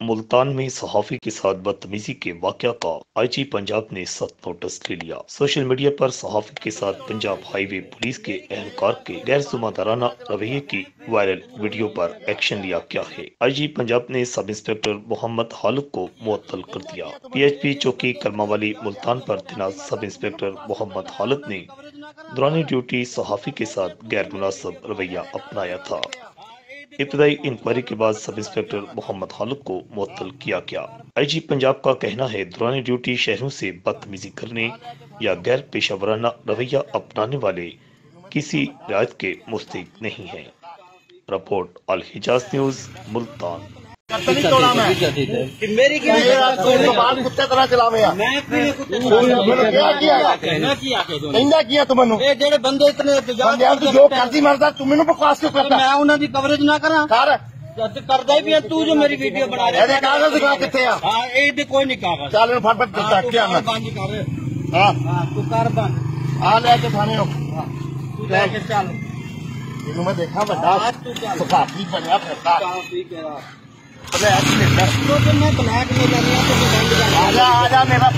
ملتان میں صحافی کے ساتھ بدتمیزی کے واقعہ کا آئی جی پنجاب نے سخت نوٹس لے لیا۔ سوشل میڈیا پر صحافی کے ساتھ پنجاب ہائی وے پولیس کے اہلکار کے غیر ذمہ دارانہ رویے کی وائرل ویڈیو پر ایکشن لیا گیا ہے۔ آئی جی پنجاب نے سب انسپکٹر محمد خالد کو معطل کر دیا۔ پی ایچ پی چوکی کرما والی ملتان پر تعینات سب انسپکٹر محمد خالد نے دوران ڈیوٹی صحافی کے ساتھ غیر مناسب رویہ اپنایا تھا۔ ابتدائی انکوائری کے بعد سب انسپکٹر محمد خالد کو معطل کیا گیا۔ آئی جی پنجاب کا کہنا ہے دوران ڈیوٹی شہریوں سے بدتمیزی کرنے یا غیر پیشہ ورانہ رویہ اپنانے والے کسی رعایت کے مستحق نہیں ہیں۔ Report Alhijaz news Multan. Coverage نہ کرا کردا ہی تو جو میری ویڈیو بنا رہا کاغذ کتے ہاں اے کوئی نہیں کاغذ چل فٹ فٹ کیا بند کر ہاں تو کر بند آ لے کے تھانے تو لے کے چل اینو میں دیکھا بڑا صحافی بنیا پھرتا ٹھیک ہے بلیک میں بلیک میں آ جا میرا